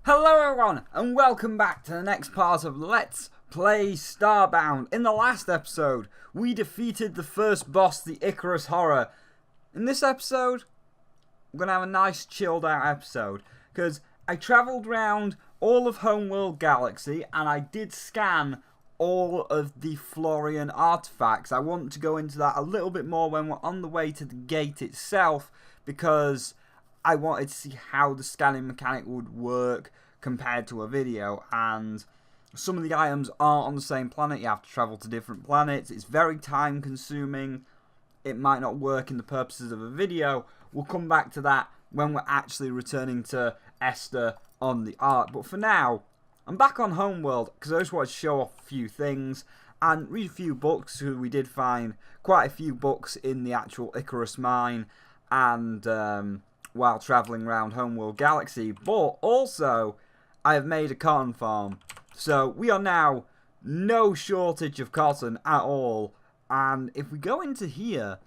Hello everyone, and welcome back to the next part of Let's Play Starbound. In the last episode, we defeated the first boss, the Icarus Horror. In this episode, we're going to have a nice chilled out episode, because I travelled around all of Homeworld Galaxy, and I did scan all of the Florian artifacts. I want to go into that a little bit more when we're on the way to the gate itself, because I wanted to see how the scanning mechanic would work compared to a video, and some of the items aren't on the same planet. You have to travel to different planets. It's very time consuming. It might not work in the purposes of a video. We'll come back to that when we're actually returning to Esther on the Ark. But for now, I'm back on Homeworld because I just want to show off a few things and read a few books. We did find quite a few books in the actual Icarus mine and while travelling around Homeworld Galaxy, but also I have made a cotton farm. So we are now no shortage of cotton at all. And if we go into here,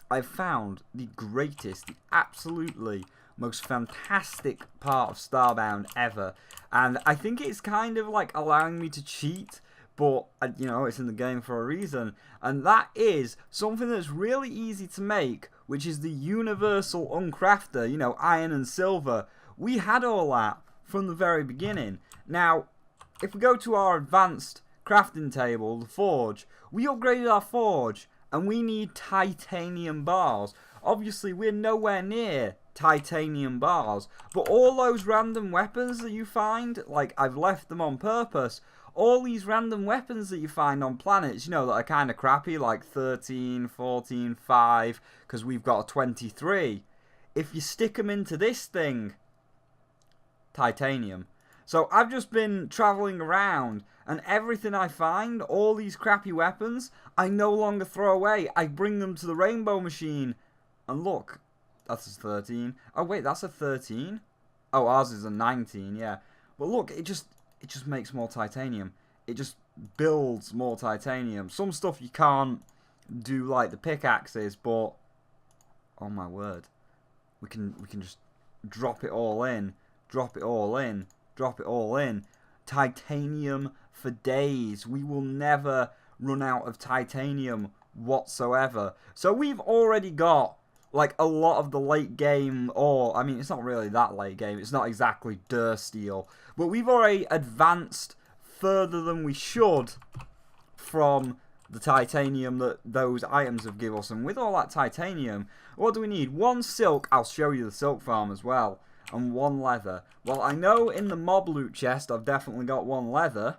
I've found the greatest, the absolutely most fantastic part of Starbound ever. And I think it's kind of like allowing me to cheat, but you know, it's in the game for a reason. And that is something that's really easy to make, which is the universal uncrafter, you know, iron and silver. We had all that from the very beginning. Now, if we go to our advanced crafting table, the forge, we upgraded our forge and we need titanium bars. Obviously, we're nowhere near titanium bars, but all those random weapons that you find, like I've left them on purpose, all these random weapons that you find on planets, you know, that are kind of crappy, like 13, 14, 5, because we've got a 23. If you stick them into this thing, titanium. So I've just been travelling around, and everything I find, all these crappy weapons, I no longer throw away. I bring them to the rainbow machine, and look, that's a 13. Oh wait, that's a 13? Oh, ours is a 19, yeah. But look, it just makes more titanium. It just builds more titanium. Some stuff you can't do like the pickaxes, but oh my word, we can just drop it all in, drop it all in, drop it all in. Titanium for days. We will never run out of titanium whatsoever. So we've already got like a lot of the late game, or I mean, it's not really that late game. It's not exactly Dursteel, but we've already advanced further than we should from the titanium that those items have given us. And with all that titanium, what do we need? 1 silk. I'll show you the silk farm as well. And 1 leather. Well, I know in the mob loot chest I've definitely got 1 leather,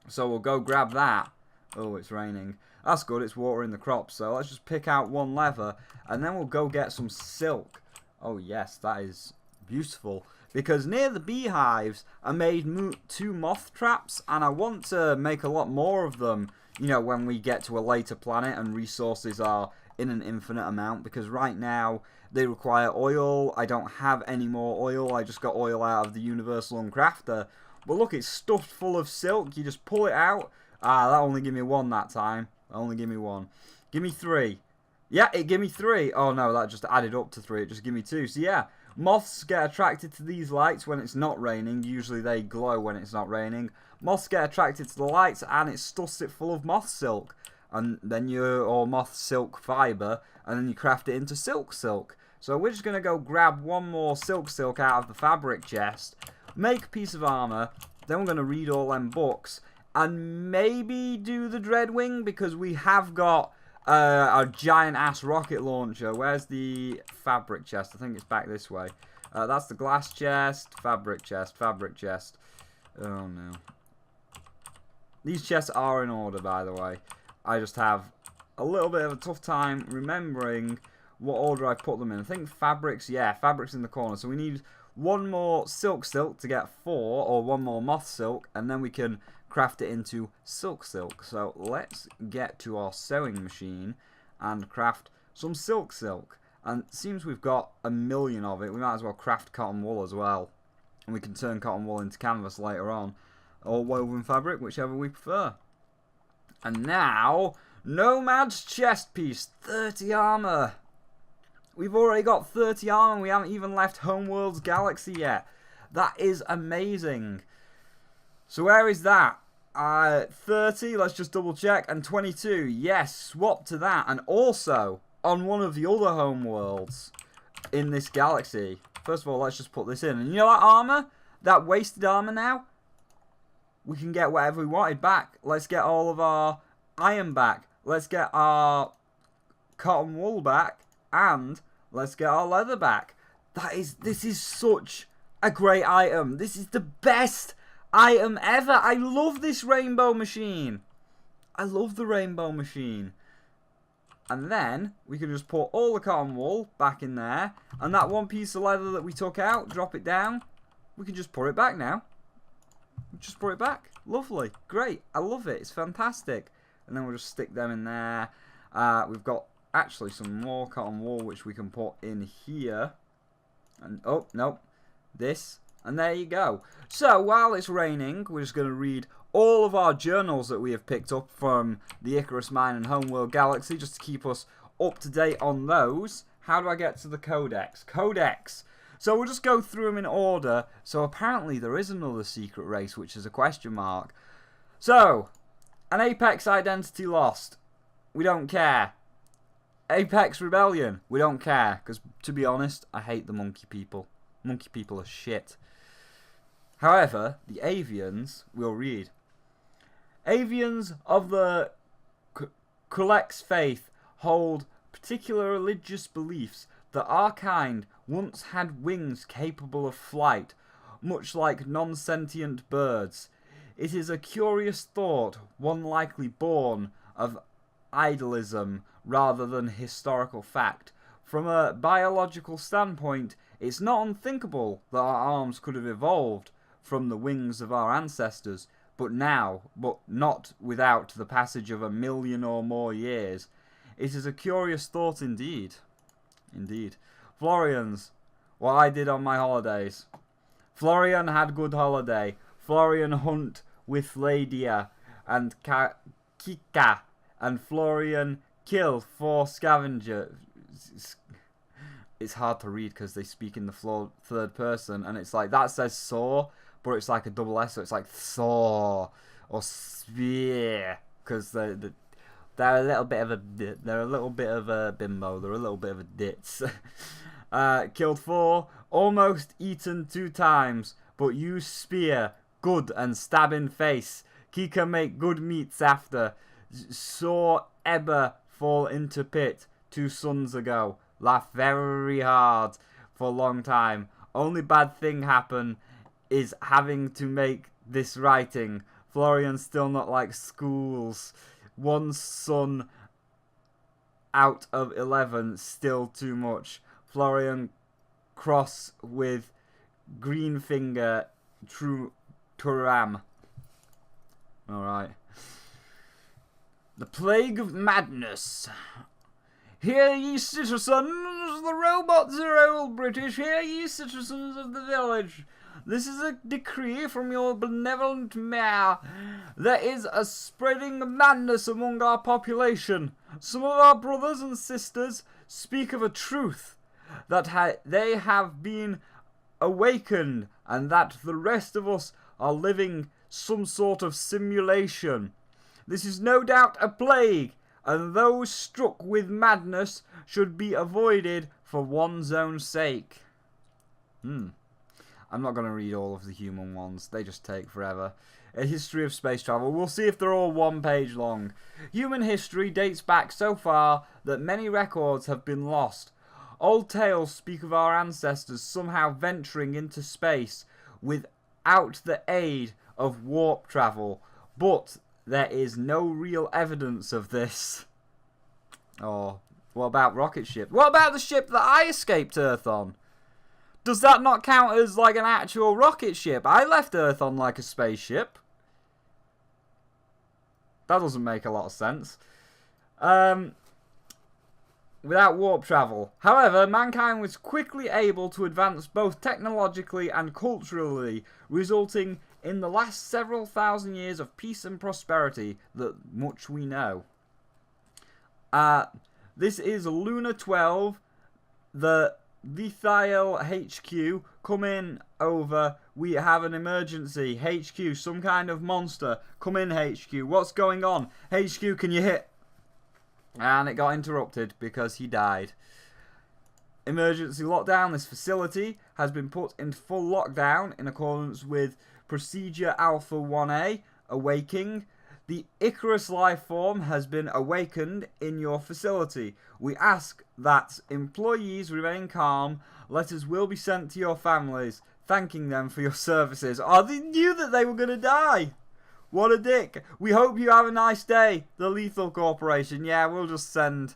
so we'll go grab that. Oh, it's raining. That's good, it's watering the crops. So let's just pick out 1 leather, and then we'll go get some silk. Oh yes, that is beautiful. Because near the beehives, I made 2 moth traps, and I want to make a lot more of them, you know, when we get to a later planet and resources are in an infinite amount. Because right now, they require oil. I don't have any more oil. I just got oil out of the Universal Uncrafter. But look, it's stuffed full of silk. You just pull it out. Ah, that only gave me 1 that time. Only give me 1. Give me 3. Yeah, it gave me 3. Oh no, that just added up to 3. It just gave me 2. So yeah, moths get attracted to these lights when it's not raining. Usually they glow when it's not raining. Moths get attracted to the lights, and it stuffs it full of moth silk. And then or moth silk fibre, and then you craft it into silk. So we're just going to go grab 1 more silk out of the fabric chest, make a piece of armour, then we're going to read all them books, and maybe do the DreadWing, because we have got a giant-ass rocket launcher. Where's the fabric chest? I think it's back this way. That's the glass chest, fabric chest, fabric chest. Oh, no. These chests are in order, by the way. I just have a little bit of a tough time remembering what order I put them in. I think fabrics, yeah, fabrics in the corner. So we need 1 more silk to get 4, or 1 more moth silk, and then we can craft it into silk. So let's get to our sewing machine and craft some silk. And it seems we've got a million of it. We might as well craft cotton wool as well. And we can turn cotton wool into canvas later on, or woven fabric, whichever we prefer. And now, Nomad's chest piece, 30 armor. We've already got 30 armor, we haven't even left Homeworld's Galaxy yet. That is amazing. So where is that? 30, let's just double check, and 22. Yes, swap to that. And also, on one of the other home worlds in this galaxy. First of all, let's just put this in. And you know that armor? That wasted armor now? We can get whatever we wanted back. Let's get all of our iron back. Let's get our cotton wool back. And let's get our leather back. This is such a great item. This is the best item ever. I love this rainbow machine. I love the rainbow machine. And then we can just put all the cotton wool back in there. And that one piece of leather that we took out, drop it down. We can just put it back now. Just put it back. Lovely. Great. I love it. It's fantastic. And then we'll just stick them in there. We've got actually some more cotton wool which we can put in here. And oh, no. This. And there you go. So, while it's raining, we're just going to read all of our journals that we have picked up from the Icarus Mine and Homeworld Galaxy, just to keep us up to date on those. How do I get to the codex? Codex. So, we'll just go through them in order. So, apparently there is another secret race, which is a question mark. So, an Apex identity lost. We don't care. Apex Rebellion. We don't care. Because, to be honest, I hate the monkey people. Monkey people are shit. However, the avians will read. Avians of the Kulex faith hold particular religious beliefs that our kind once had wings capable of flight, much like non-sentient birds. It is a curious thought, one likely born of idealism rather than historical fact. From a biological standpoint, it's not unthinkable that our arms could have evolved from the wings of our ancestors, but not without the passage of 1 million or more years. It is a curious thought indeed. Indeed. Florian's, what I did on my holidays. Florian had good holiday. Florian hunt with Ladia and Kika, and Florian kill 4 scavengers. It's hard to read because they speak in the third person, and it's like, that says saw, but it's like a double S, so it's like Thor or Spear, because they're a little bit of a bimbo, they're a little bit of a ditz. Killed 4, almost eaten 2 times, but use spear, good, and stab in face. Kika make good meats after. Saw Ebba fall into pit 2 suns ago. Laugh very hard for a long time. Only bad thing happen is having to make this writing. Florian still not like schools. 1 son out of 11 still too much. Florian cross with green finger true Turam. Alright. The Plague of Madness. Hear ye citizens, the robots are old British. Hear ye citizens of the village. This is a decree from your benevolent mayor. There is a spreading of madness among our population. Some of our brothers and sisters speak of a truth, that they have been awakened, and that the rest of us are living some sort of simulation. This is no doubt a plague, and those struck with madness should be avoided for one's own sake. I'm not going to read all of the human ones. They just take forever. A history of space travel. We'll see if they're all 1 page long. Human history dates back so far that many records have been lost. Old tales speak of our ancestors somehow venturing into space without the aid of warp travel. But there is no real evidence of this. Oh, what about rocket ship? What about the ship that I escaped Earth on? Does that not count as like an actual rocket ship? I left Earth on like a spaceship. That doesn't make a lot of sense. Without warp travel. However, mankind was quickly able to advance both technologically and culturally, resulting in the last several thousand years of peace and prosperity that much we know. This is Luna 12, the Vithiel HQ, coming over We have an emergency. HQ, some kind of monster. Come in, HQ. What's going on? HQ, can you hit? And it got interrupted because he died. Emergency lockdown. This facility has been put in full lockdown in accordance with Procedure Alpha 1A, Awaking. The Icarus life form has been awakened in your facility. We ask that employees remain calm. Letters will be sent to your families, thanking them for your services. Oh, they knew that they were going to die. What a dick. We hope you have a nice day. The Lethal Corporation. Yeah, we'll just send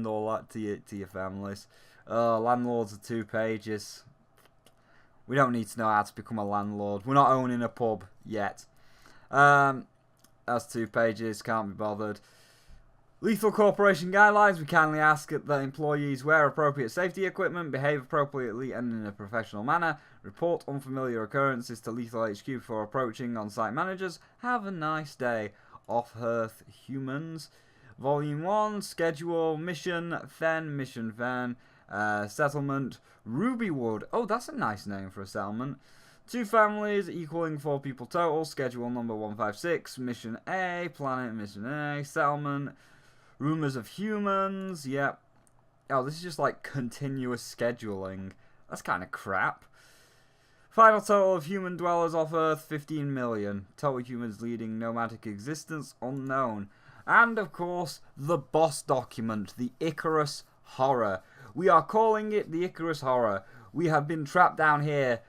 all that to your families. Landlords are 2 pages. We don't need to know how to become a landlord. We're not owning a pub yet. That's 2 pages. Can't be bothered. Lethal Corporation guidelines. We kindly ask that employees wear appropriate safety equipment, behave appropriately and in a professional manner, report unfamiliar occurrences to Lethal HQ before approaching on-site managers. Have a nice day. Off-Earth Humans. Volume 1. Schedule. Mission. Settlement. Rubywood. Oh, that's a nice name for a settlement. 2 families equaling 4 people total. Schedule number 156. Mission A. Planet Mission A. Settlement. Rumors of Humans. Yep. Oh, this is just like continuous scheduling. That's kind of crap. Final total of human dwellers off Earth, 15 million. Total humans leading nomadic existence, unknown. And, of course, the boss document, the Icarus Horror. We are calling it the Icarus Horror. We have been trapped down here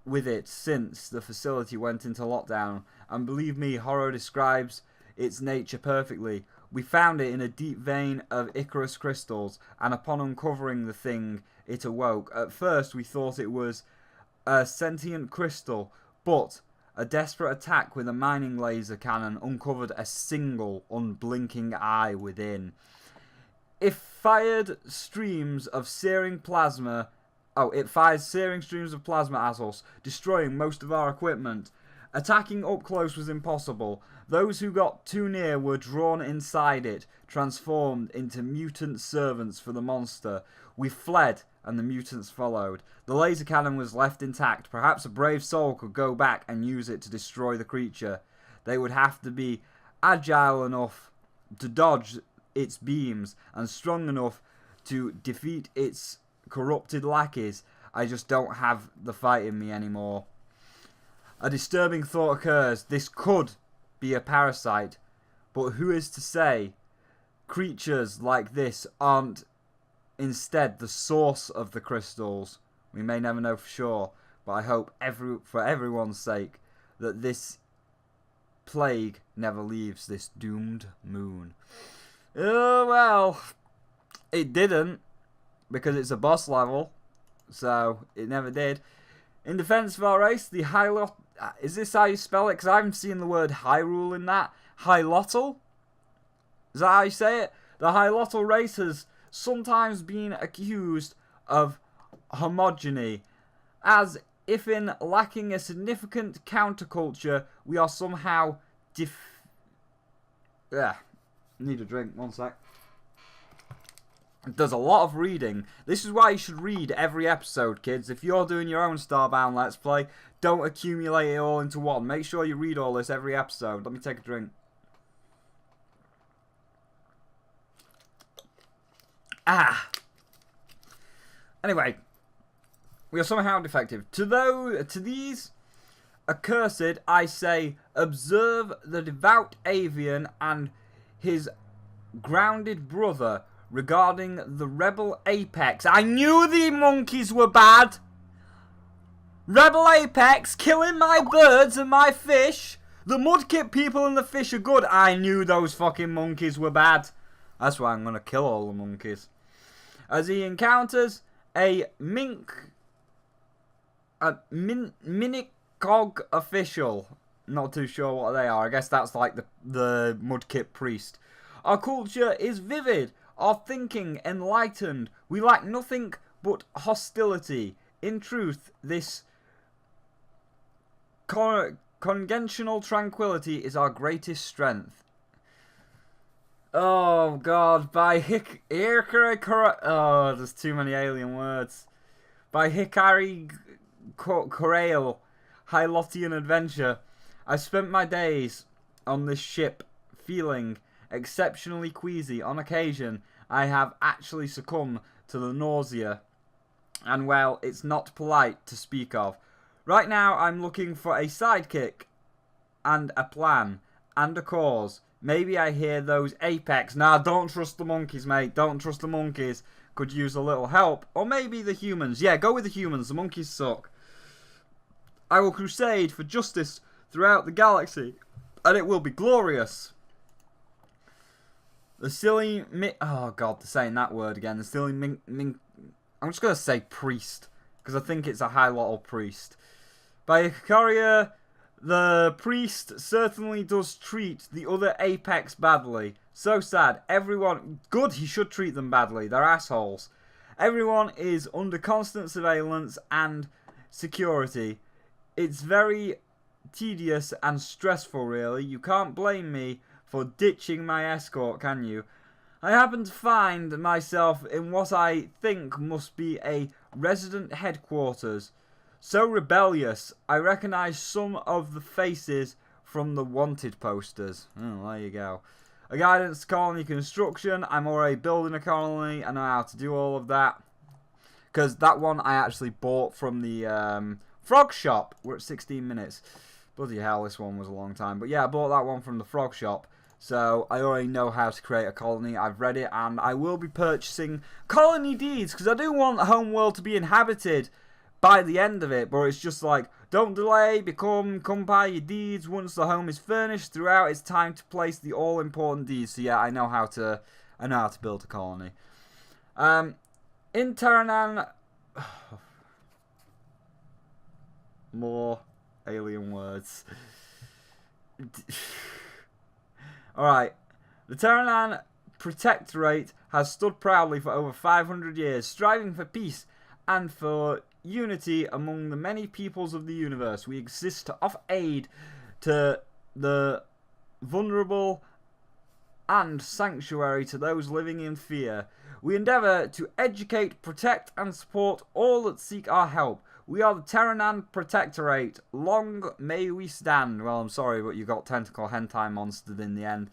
with it since the facility went into lockdown. And believe me, Horror describes its nature perfectly. We found it in a deep vein of Icarus crystals, and upon uncovering the thing, it awoke. At first, we thought it was a sentient crystal, but a desperate attack with a mining laser cannon uncovered a single unblinking eye within. It fired streams of searing plasma. It fires searing streams of plasma at us, destroying most of our equipment. Attacking up close was impossible. Those who got too near were drawn inside it, transformed into mutant servants for the monster. We fled, and the mutants followed. The laser cannon was left intact. Perhaps a brave soul could go back and use it to destroy the creature. They would have to be agile enough to dodge its beams, and strong enough to defeat its corrupted lackeys. I just don't have the fight in me anymore. A disturbing thought occurs. This could be a parasite, but who is to say creatures like this aren't instead the source of the crystals? We may never know for sure, but I hope for everyone's sake that this plague never leaves this doomed moon. Oh well, it didn't, because it's a boss level, so it never did. In defense of our race, the Hylot... Is this how you spell it? Because I haven't seen the word Hyrule in that. Hylotl? Is that how you say it? The Hylotl race has sometimes been accused of homogeny, as if in lacking a significant counterculture, we are somehow need a drink, 1 sec. It does a lot of reading. This is why you should read every episode, kids. If you're doing your own Starbound Let's Play, don't accumulate it all into one. Make sure you read all this every episode. Let me take a drink. Anyway, we are somehow defective. To these accursed, I say, observe the devout avian and his grounded brother regarding the rebel apex. I knew the monkeys were bad. Rebel apex killing my birds and my fish. The mudkip people and the fish are good. I knew those fucking monkeys were bad. That's why I'm gonna kill all the monkeys. As he encounters a minicog official. Not too sure what they are. I guess that's like the mudkip priest. Our culture is vivid. Our thinking enlightened. We lack nothing but hostility. In truth, this conventional tranquility is our greatest strength. Oh God! By there's too many alien words. By Hikari Corail Hylotian adventure. I spent my days on this ship feeling exceptionally queasy. On occasion, I have actually succumbed to the nausea, and well, it's not polite to speak of. Right now, I'm looking for a sidekick, and a plan, and a cause. Maybe I hear those Apex. Nah, don't trust the monkeys, mate. Don't trust the monkeys. Could use a little help. Or maybe the humans. Yeah, go with the humans. The monkeys suck. I will crusade for justice throughout the galaxy, and it will be glorious. The silly oh god, they're saying that word again. The silly I'm just going to say priest, because I think it's a Hylotl priest. By a courier, the priest certainly does treat the other Apex badly. So sad. Everyone... Good, he should treat them badly. They're assholes. Everyone is under constant surveillance and security. It's very tedious and stressful, really. You can't blame me for ditching my escort, can you? I happen to find myself in what I think must be a resident headquarters. So rebellious, I recognise some of the faces from the wanted posters. Oh, there you go. A guidance to colony construction. I'm already building a colony. I know how to do all of that. Because that one I actually bought from the frog shop. We're at 16 minutes. Bloody hell, this one was a long time. But yeah, I bought that one from the frog shop. So I already know how to create a colony. I've read it, and I will be purchasing colony deeds, because I do want the home world to be inhabited by the end of it. But it's just like, don't delay, come by your deeds once the home is furnished. Throughout, it's time to place the all-important deeds. So yeah, I know how to build a colony. In Terranan, more alien words. Alright, the Terranan Protectorate has stood proudly for over 500 years, striving for peace and for unity among the many peoples of the universe. We exist to offer aid to the vulnerable and sanctuary to those living in fear. We endeavour to educate, protect and support all that seek our help. We are the Terranan Protectorate. Long may we stand. Well, I'm sorry, but you got tentacle hentai monstered in the end.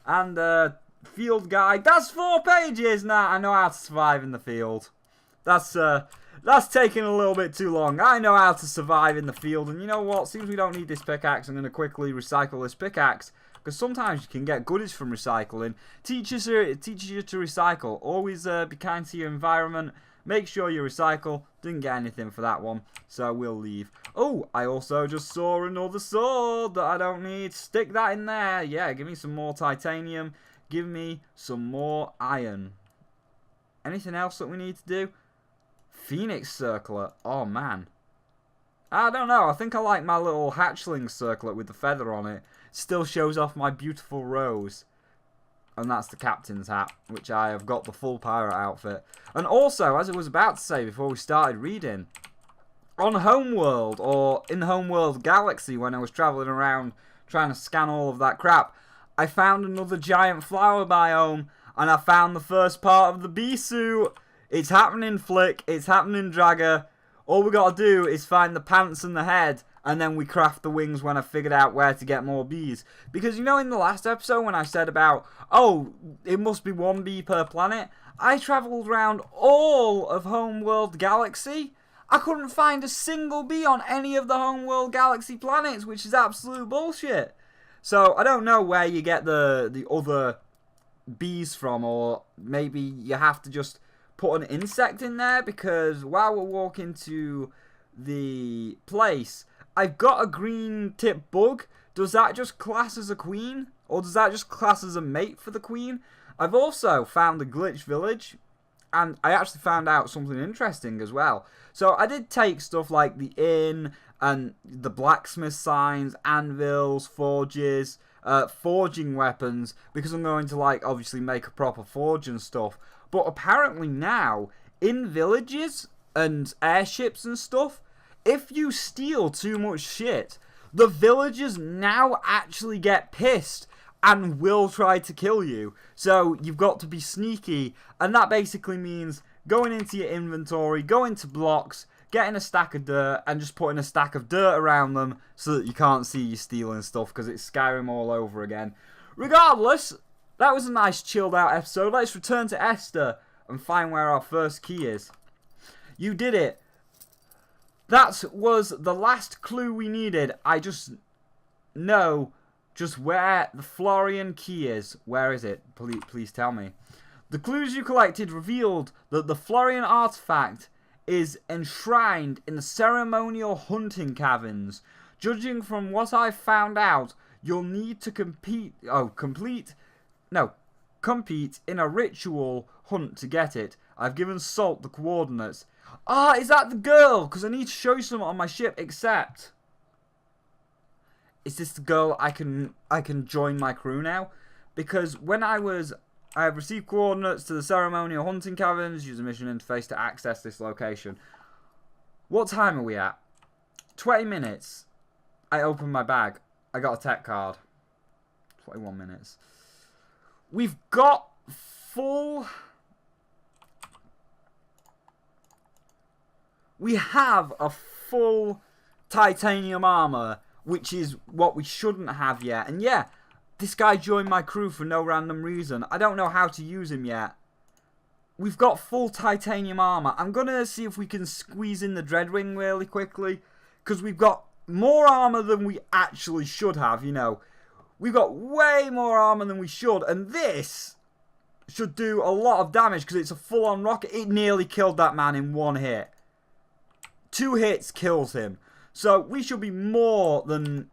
And field guide. That's 4 pages now. I know how to survive in the field. That's taking a little bit too long. I know how to survive in the field. And you know what? Seems we don't need this pickaxe. I'm going to quickly recycle this pickaxe, because sometimes you can get goodies from recycling. Teaches you to recycle. Always be kind to your environment. Make sure you recycle. Didn't get anything for that one, so we'll leave. Oh, I also just saw another sword that I don't need. Stick that in there. Yeah, give me some more titanium. Give me some more iron. Anything else that we need to do? Phoenix circlet. Oh, man. I don't know. I think I like my little hatchling circlet with the feather on it. Still shows off my beautiful rose. And that's the captain's hat, which I have got the full pirate outfit. And also, as I was about to say before we started reading, on Homeworld, or in Homeworld Galaxy, when I was travelling around trying to scan all of that crap, I found another giant flower biome, and I found the first part of the bee suit. It's happening, Flick. It's happening, Dragger. All we got to do is find the pants and the head, and then we craft the wings when I figured out where to get more bees. Because, you know, in the last episode when I said about, oh, it must be 1 bee per planet, I travelled around all of Homeworld Galaxy. I couldn't find a single bee on any of the Homeworld Galaxy planets, which is absolute bullshit. So, I don't know where you get the other bees from, or maybe you have to just put an insect in there, because while we're walking to the place, I've got a green tip bug. Does that just class as a queen? Or does that just class as a mate for the queen? I've also found a glitch village, and I actually found out something interesting as well. So I did take stuff like the inn and the blacksmith signs, anvils, forges, forging weapons, because I'm going to, like, obviously make a proper forge and stuff. But apparently now, in villages and airships and stuff, if you steal too much shit, the villagers now actually get pissed and will try to kill you. So you've got to be sneaky, and that basically means going into your inventory, go into blocks, getting a stack of dirt and just putting a stack of dirt around them so that you can't see you stealing stuff because it's Skyrim all over again. Regardless, that was a nice chilled out episode. Let's return to Esther and find where our first key is. You did it. That was the last clue we needed. I just know just where the Florian key is. Where is it? Please tell me. The clues you collected revealed that the Florian artifact is enshrined in the ceremonial hunting caverns. Judging from what I've found out, you'll need to compete in a ritual hunt to get it. I've given Salt the coordinates. Ah, is that the girl? Because I need to show you something on my ship, except... Is this the girl I can join my crew now? Because when I have received coordinates to the ceremonial hunting caverns. Use a mission interface to access this location. What time are we at? 20 minutes. I opened my bag. I got a tech card. 21 minutes. We've got full... We have a full titanium armor, which is what we shouldn't have yet. And yeah, this guy joined my crew for no random reason. I don't know how to use him yet. We've got full titanium armor. I'm going to see if we can squeeze in the DreadWing really quickly. Because we've got more armor than we actually should have, you know. We've got way more armor than we should. And this should do a lot of damage because it's a full-on rocket. It nearly killed that man in one hit. 2 hits kills him. So we should be more than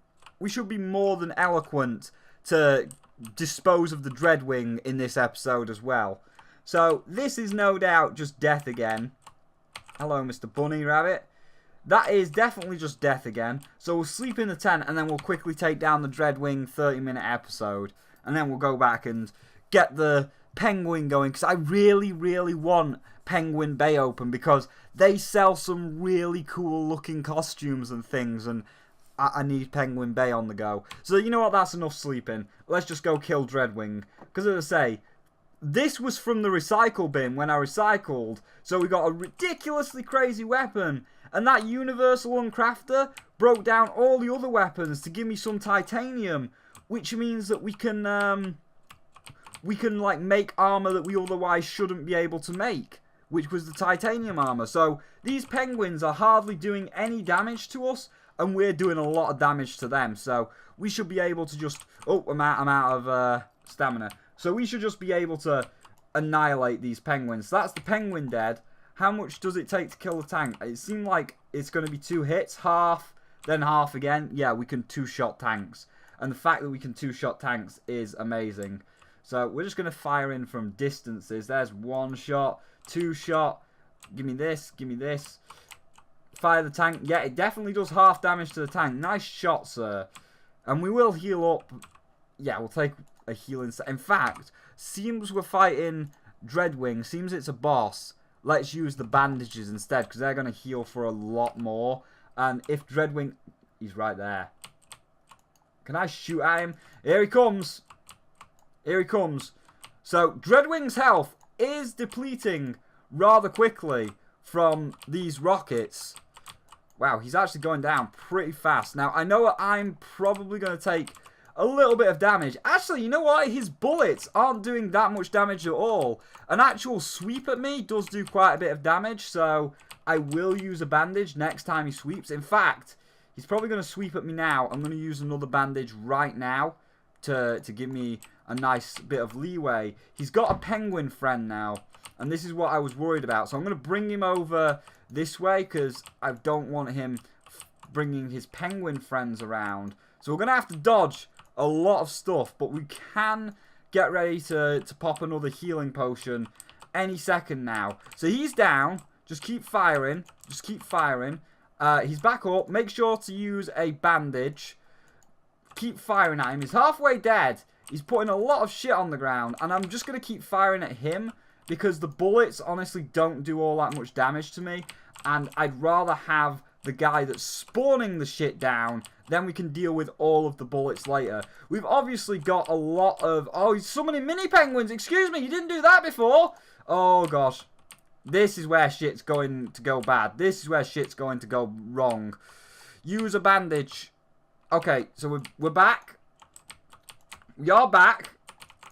eloquent to dispose of the DreadWing in this episode as well. So this is no doubt just death again. Hello, Mr. Bunny Rabbit. That is definitely just death again. So we'll sleep in the tent and then we'll quickly take down the DreadWing 30-minute episode. And then we'll go back and get the Penguin going. Because I really, really want Penguin Bay open. Because they sell some really cool looking costumes and things. And I need Penguin Bay on the go. So you know what? That's enough sleeping. Let's just go kill DreadWing. Because as I say, this was from the recycle bin when I recycled. So we got a ridiculously crazy weapon. And that Universal Uncrafter broke down all the other weapons to give me some titanium. Which means that we can like make armor that we otherwise shouldn't be able to make. Which was the titanium armor. So these penguins are hardly doing any damage to us. And we're doing a lot of damage to them. So we should be able to just... Oh, I'm out of stamina. So we should just be able to annihilate these penguins. So that's the penguin dead. How much does it take to kill the tank? It seemed like it's going to be 2 hits. Half, then half again. Yeah, we can 2-shot tanks. And the fact that we can 2-shot tanks is amazing. So we're just going to fire in from distances. There's 1 shot, 2 shot. Give me this, give me this. Fire the tank. Yeah, it definitely does half damage to the tank. Nice shot, sir. And we will heal up. Yeah, we'll take a healing set. In fact, seems we're fighting DreadWing. Seems it's a boss. Let's use the bandages instead, because they're going to heal for a lot more. And if DreadWing... He's right there. Can I shoot at him? Here he comes. Here he comes. So, DreadWing's health is depleting rather quickly from these rockets. Wow, he's actually going down pretty fast. Now, I know I'm probably going to take a little bit of damage. Actually, you know what? His bullets aren't doing that much damage at all. An actual sweep at me does do quite a bit of damage, so I will use a bandage next time he sweeps. In fact, he's probably going to sweep at me now. I'm going to use another bandage right now to give me a nice bit of leeway. He's got a penguin friend now, and this is what I was worried about. So I'm going to bring him over this way because I don't want him bringing his penguin friends around. So we're going to have to dodge a lot of stuff, but we can get ready to pop another healing potion any second now. So he's down. Just keep firing. Just keep firing. He's back up. Make sure to use a bandage. Keep firing at him. He's halfway dead. He's putting a lot of shit on the ground, and I'm just going to keep firing at him because the bullets honestly don't do all that much damage to me, and I'd rather have the guy that's spawning the shit down, then we can deal with all of the bullets later. We've obviously got a lot of... Oh, he's summoning mini penguins. Excuse me, you didn't do that before. Oh, gosh. This is where shit's going to go bad. This is where shit's going to go wrong. Use a bandage. Okay, so we're back. We are back.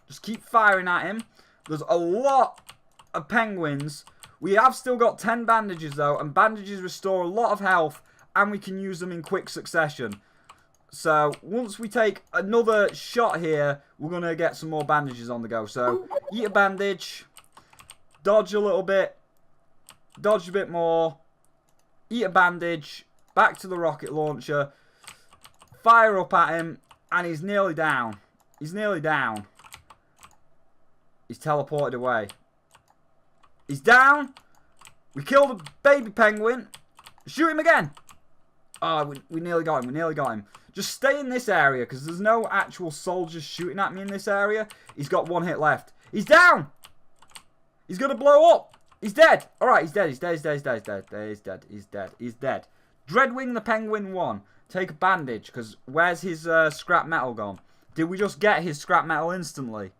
Just keep firing at him. There's a lot of penguins. We have still got 10 bandages though, and bandages restore a lot of health, and we can use them in quick succession. So once we take another shot here, we're going to get some more bandages on the go. So eat a bandage, dodge a little bit, dodge a bit more, eat a bandage, back to the rocket launcher, fire up at him, and he's nearly down. He's nearly down. He's teleported away. He's down. We killed a baby penguin. Shoot him again. Oh, we nearly got him. We nearly got him. Just stay in this area because there's no actual soldiers shooting at me in this area. He's got 1 hit left. He's down. He's going to blow up. He's dead. All right, he's dead. He's dead. He's dead. He's dead. He's dead. He's dead. He's dead. He's dead. DreadWing the penguin won. Take a bandage because where's his scrap metal gone? Did we just get his scrap metal instantly?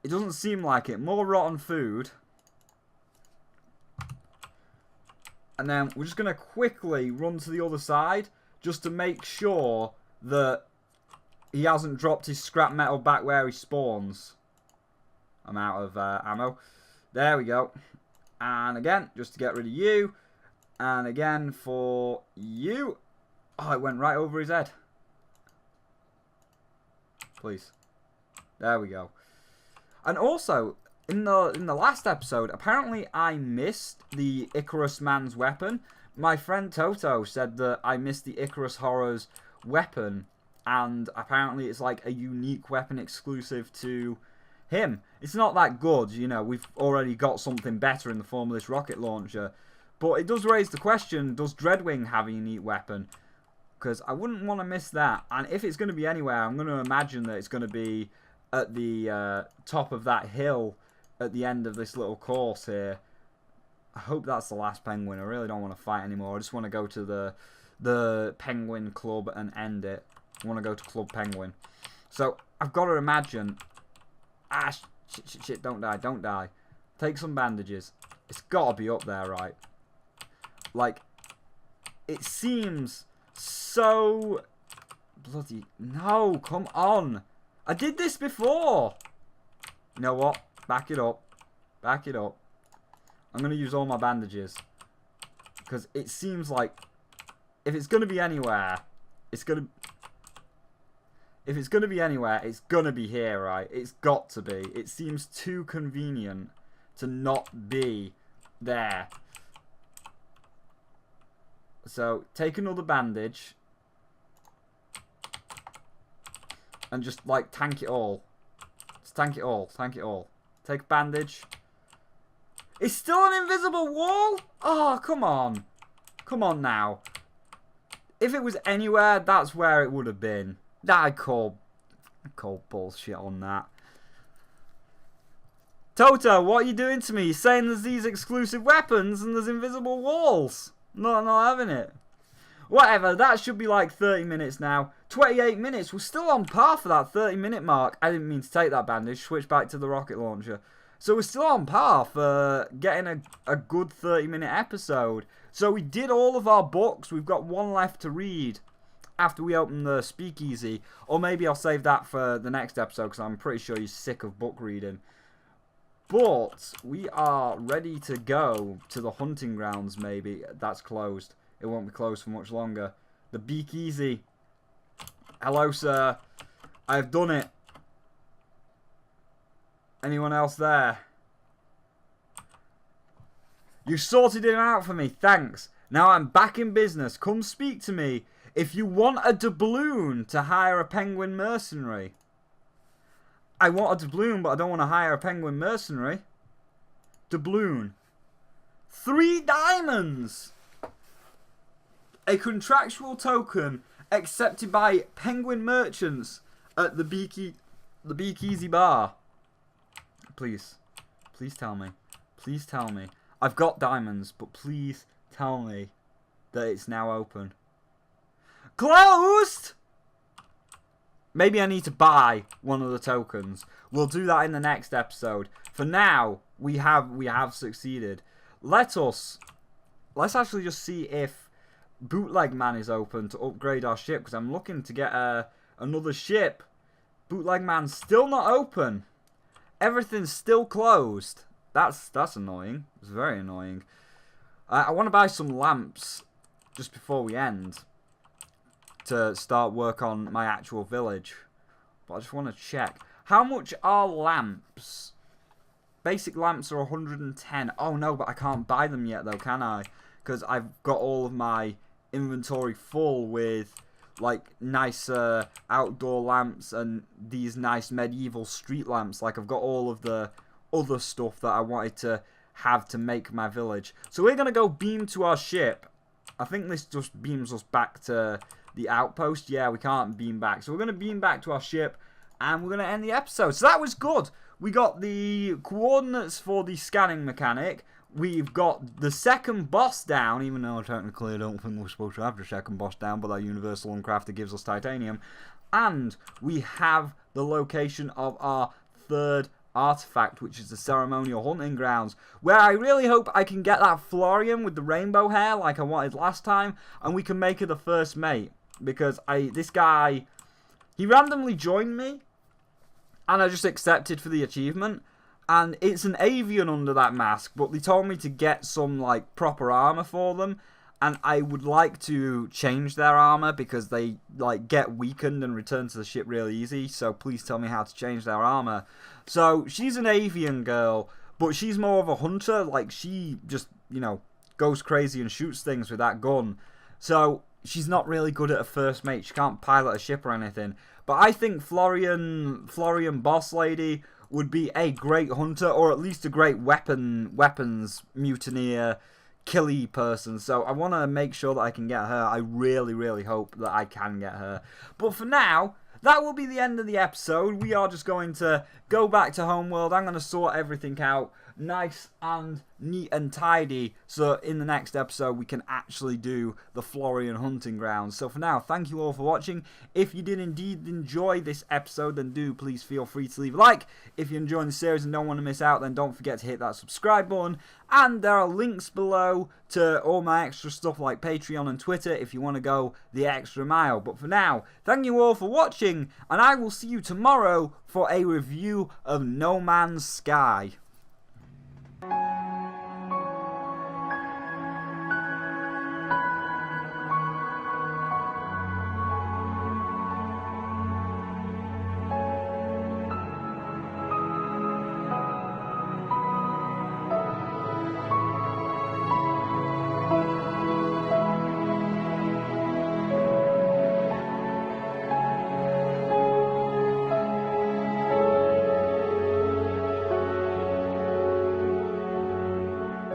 It doesn't seem like it. More rotten food. And then we're just going to quickly run to the other side just to make sure that he hasn't dropped his scrap metal back where he spawns. I'm out of ammo. There we go. And again, just to get rid of you. And again for you. Oh, it went right over his head. Please. There we go. And also, in the last episode, apparently I missed the Icarus man's weapon. My friend Toto said that I missed the Icarus Horror's weapon, and apparently it's like a unique weapon exclusive to him. It's not that good, you know, we've already got something better in the form of this rocket launcher. But it does raise the question, does DreadWing have a unique weapon? Because I wouldn't want to miss that. And if it's going to be anywhere, I'm going to imagine that it's going to be at the top of that hill at the end of this little course here. I hope that's the last penguin. I really don't want to fight anymore. I just want to go to the penguin club and end it. I want to go to Club Penguin. So I've got to imagine. Ah, shit, don't die, don't die. Take some bandages. It's got to be up there, right? Like, it seems so bloody... No, come on. I did this before. You know what? Back it up. Back it up. I'm going to use all my bandages. Because it seems like if it's going to be anywhere, it's going to... If it's going to be anywhere, it's going to be here, right? It's got to be. It seems too convenient to not be there. So, take another bandage. And just, like, tank it all. Just tank it all. Tank it all. Take a bandage. It's still an invisible wall? Oh, come on. Come on now. If it was anywhere, that's where it would have been. I call bullshit on that. Toto, what are you doing to me? You're saying there's these exclusive weapons and there's invisible walls. No, I'm not having it. Whatever, that should be like 30 minutes now. 28 minutes, we're still on par for that 30-minute mark. I didn't mean to take that bandage, switch back to the rocket launcher. So we're still on par for getting a good 30-minute episode. So we did all of our books. We've got one left to read after we open the speakeasy. Or maybe I'll save that for the next episode because I'm pretty sure you're sick of book reading. But we are ready to go to the hunting grounds maybe. That's closed. It won't be closed for much longer. The Beakeasy. Hello, sir. I've done it. Anyone else there? You sorted him out for me. Thanks. Now I'm back in business. Come speak to me. If you want a doubloon to hire a penguin mercenary. I want a doubloon, but I don't want to hire a penguin mercenary. Doubloon. 3 diamonds. A contractual token accepted by penguin merchants at the Beakeasy bar. Please. Please tell me. Please tell me. I've got diamonds, but please tell me that it's now open. Closed! Maybe I need to buy one of the tokens. We'll do that in the next episode. For now, we have succeeded. Let's actually just see if Bootleg Man is open to upgrade our ship, because I'm looking to get another ship. Bootleg Man's still not open. Everything's still closed. That's annoying. It's very annoying. I want to buy some lamps just before we end to start work on my actual village. But I just want to check. How much are lamps? Basic lamps are 110. Oh no, but I can't buy them yet though, can I? Because I've got all of my inventory full with like nicer outdoor lamps and these nice medieval street lamps. Like I've got all of the other stuff that I wanted to have to make my village. So we're going to go beam to our ship. I think this just beams us back to the outpost. Yeah, we can't beam back. So we're going to beam back to our ship and we're going to end the episode. So that was good. We got the coordinates for the scanning mechanic. We've got the second boss down, even though technically I don't think we're supposed to have the second boss down, but that Universal Uncrafter gives us titanium. And we have the location of our third artifact, which is the ceremonial hunting grounds, where I really hope I can get that Florian with the rainbow hair like I wanted last time, and we can make her the first mate. Because this guy, he randomly joined me, and I just accepted for the achievement. And it's an avian under that mask, but they told me to get some like proper armor for them, and I would like to change their armor because they like get weakened and return to the ship really easy. So please tell me how to change their armor. So she's an avian girl, but she's more of a hunter. Like she just, you know, goes crazy and shoots things with that gun. So she's not really good at a first mate. She can't pilot a ship or anything. But I think Florian Boss Lady would be a great hunter, or at least a great weapons mutineer, killy person. So I want to make sure that I can get her. I really, really hope that I can get her. But for now, that will be the end of the episode. We are just going to go back to Homeworld. I'm going to sort everything out nice and neat and tidy, so in the next episode we can actually do the Florian hunting grounds. So for now, thank you all for watching. If you did indeed enjoy this episode, then do please feel free to leave a like. If you're enjoying the series and don't want to miss out, then don't forget to hit that subscribe button, and there are links below to all my extra stuff like Patreon and Twitter if you want to go the extra mile. But for now, thank you all for watching, and I will see you tomorrow for a review of No Man's Sky.